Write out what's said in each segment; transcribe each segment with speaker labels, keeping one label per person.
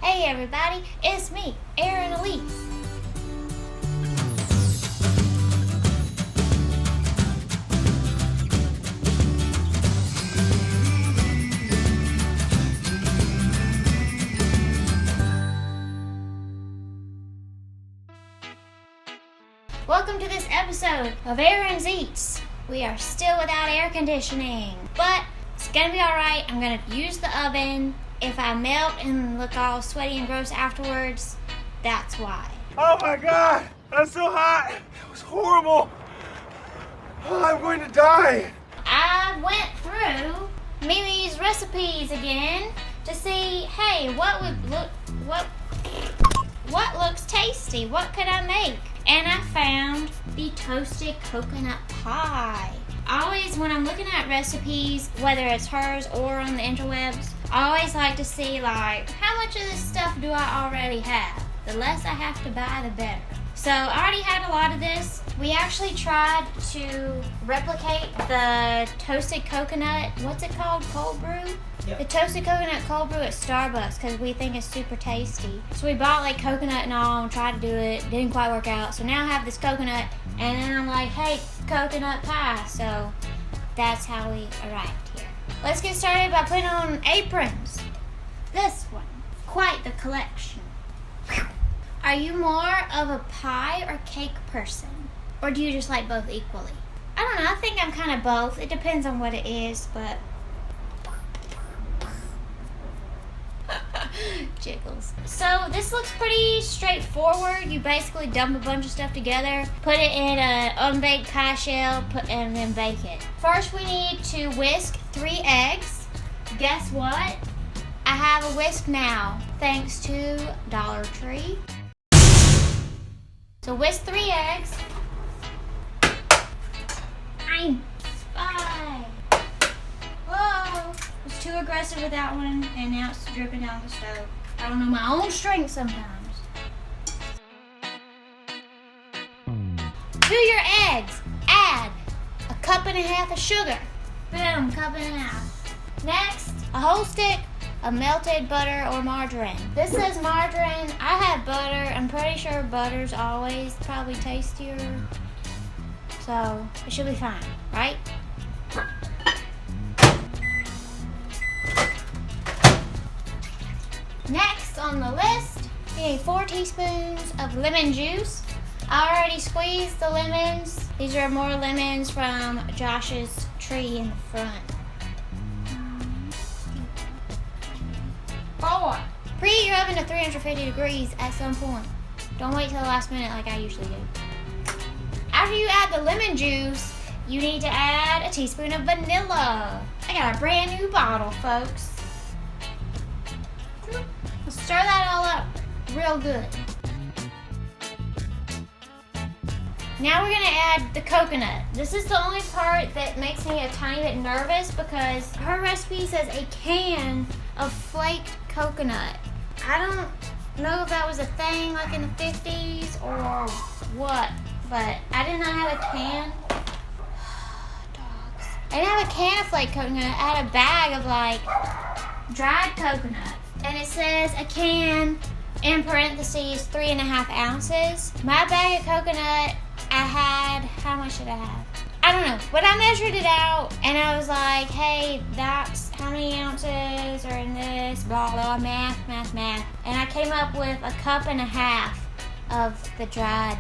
Speaker 1: Hey everybody, it's me, Erin and Elyse. Welcome to this episode of Erin's Eats. We are still without air conditioning, but it's gonna be alright. I'm gonna use the oven. If I melt and look all sweaty and gross afterwards, that's why.
Speaker 2: Oh my God, that's so hot. It was horrible. Oh, I'm going to die.
Speaker 1: I went through Mimi's recipes again to see, hey, what looks tasty? What could I make? And I found the toasted coconut pie. Always when I'm looking at recipes, whether it's hers or on the interwebs, I always like to see how much of this stuff do I already have? The less I have to buy, the better. So I already had a lot of this. We actually tried to replicate the toasted coconut, what's it called, cold brew? Yep. The toasted coconut cold brew at Starbucks because we think it's super tasty. So we bought coconut and all and tried to do it. Didn't quite work out. So now I have this coconut and then I'm like, hey, coconut pie. So that's how we arrived here. Let's get started by putting on aprons. This one, quite the collection. Are you more of a pie or cake person? Or do you just like both equally? I don't know, I think I'm kind of both. It depends on what it is, but... Jiggles. So this looks pretty straightforward. You basically dump a bunch of stuff together, put it in an unbaked pie shell, and then bake it. First we need to whisk 3 eggs. Guess what? I have a whisk now, thanks to Dollar Tree. So whisk 3 eggs. I'm spy. Whoa! Was too aggressive with that one, and now it's dripping down the stove. I don't know my own strength sometimes. To your eggs, add a 1.5 cups of sugar. Boom, 1.5 cups. Next, a whole stick of melted butter or margarine. This says margarine. I have butter. I'm pretty sure butter's always probably tastier. So it should be fine, right? Next on the list, we need 4 teaspoons of lemon juice. I already squeezed the lemons. These are more lemons from Josh's tree in the front. 4. Preheat your oven to 350 degrees at some point. Don't wait till the last minute like I usually do. After you add the lemon juice, you need to add a teaspoon of vanilla. I got a brand new bottle, folks. Stir that all up real good. Now we're gonna add the coconut. This is the only part that makes me a tiny bit nervous because her recipe says a can of flaked coconut. I don't know if that was a thing in the 50s or what, but I did not have a can. Dogs. I didn't have a can of flaked coconut. I had a bag of dried coconut. And it says a can, in parentheses, 3.5 ounces. My bag of coconut, I had, how much did I have? I don't know, but I measured it out and I was like, hey, that's how many ounces are in this, blah, blah, math. And I came up with 1.5 cups of the dried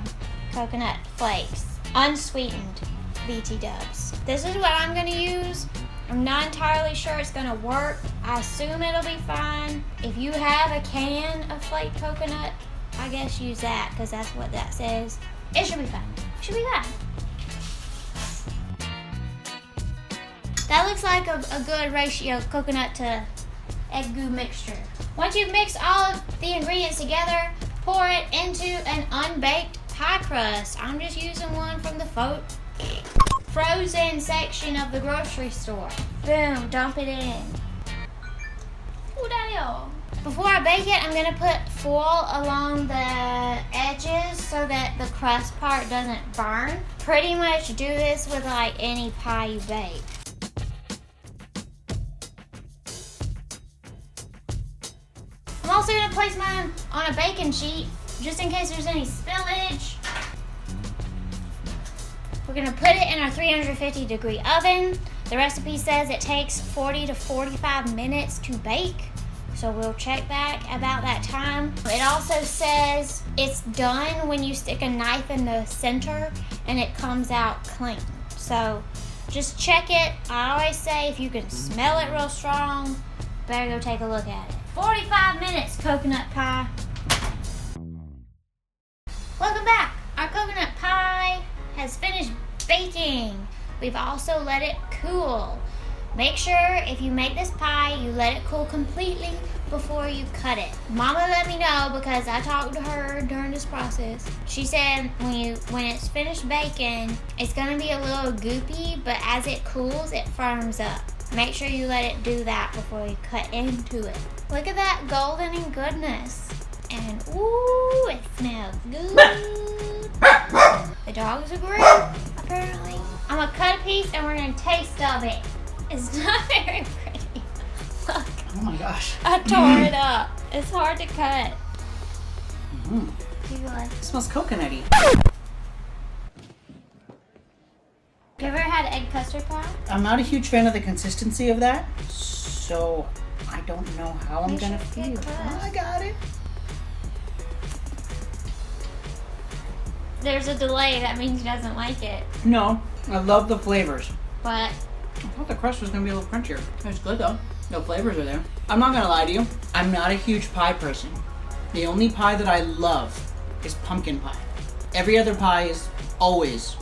Speaker 1: coconut flakes, unsweetened BT dubs. This is what I'm gonna use. I'm not entirely sure it's gonna work. I assume it'll be fine. If you have a can of flaked coconut, I guess use that because that's what that says. It should be fine. Should be fine. That looks like a good ratio of coconut to egg goo mixture. Once you've mixed all of the ingredients together, pour it into an unbaked pie crust. I'm just using one from the frozen section of the grocery store. Boom, dump it in. Ooh, daddy-o. Before I bake it, I'm gonna put foil along the edges so that the crust part doesn't burn. Pretty much do this with any pie you bake. also going to place mine on a baking sheet just in case there's any spillage. We're going to put it in our 350 degree oven. The recipe says it takes 40 to 45 minutes to bake. So we'll check back about that time. It also says it's done when you stick a knife in the center and it comes out clean. So just check it. I always say if you can smell it real strong, better go take a look at it. 45 minutes coconut pie. Welcome back. Our coconut pie has finished baking. We've also let it cool. Make sure if you make this pie, you let it cool completely before you cut it. Mama let me know because I talked to her during this process. She said when it's finished baking, it's gonna be a little goopy, but as it cools, it firms up. Make sure you let it do that before you cut into it. Look at that golden and goodness. And ooh, it smells good. The dogs agree, apparently. I'm gonna cut a piece and we're gonna taste of it. It's not very pretty. Look.
Speaker 3: Oh my gosh.
Speaker 1: I tore it up. It's hard to cut. You like?
Speaker 3: It smells coconutty.
Speaker 1: You ever had egg custard pie?
Speaker 3: I'm not a huge fan of the consistency of that, so I don't know how I'm gonna feel. Oh, I got it.
Speaker 1: There's a delay. That means he doesn't like it.
Speaker 3: No, I love the flavors.
Speaker 1: But
Speaker 3: I thought the crust was gonna be a little crunchier. It's good though. No flavors are there. I'm not gonna lie to you. I'm not a huge pie person. The only pie that I love is pumpkin pie. Every other pie is always.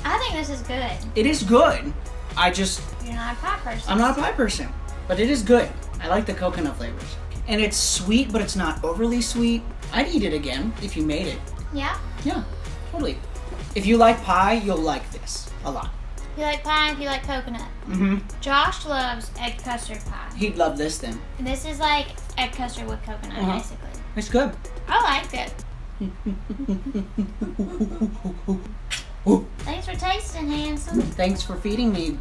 Speaker 1: I think this is good.
Speaker 3: It is good.
Speaker 1: You're not a pie person.
Speaker 3: I'm not a pie person, but it is good. I like the coconut flavors. And it's sweet, but it's not overly sweet. I'd eat it again if you made it.
Speaker 1: Yeah?
Speaker 3: Yeah, totally. If you like pie, you'll like this a lot.
Speaker 1: You like pie if you like coconut.
Speaker 3: Mm-hmm.
Speaker 1: Josh loves egg custard pie.
Speaker 3: He'd love this then.
Speaker 1: This is like egg custard with coconut, basically.
Speaker 3: It's good.
Speaker 1: I liked it. Thanks for tasting, handsome.
Speaker 3: Thanks for feeding me,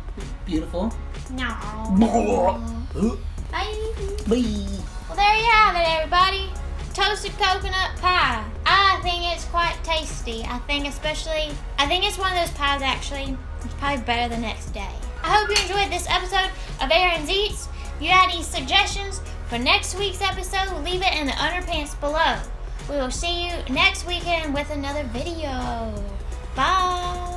Speaker 3: beautiful.
Speaker 1: No. Bye.
Speaker 3: Bye.
Speaker 1: Well, there you have it, everybody. Toasted coconut pie. I think it's quite tasty. I think it's one of those pies actually. It's probably better the next day. I hope you enjoyed this episode of Erin's Eats. If you had any suggestions for next week's episode, leave it in the underpants below. We will see you next weekend with another video. Bye.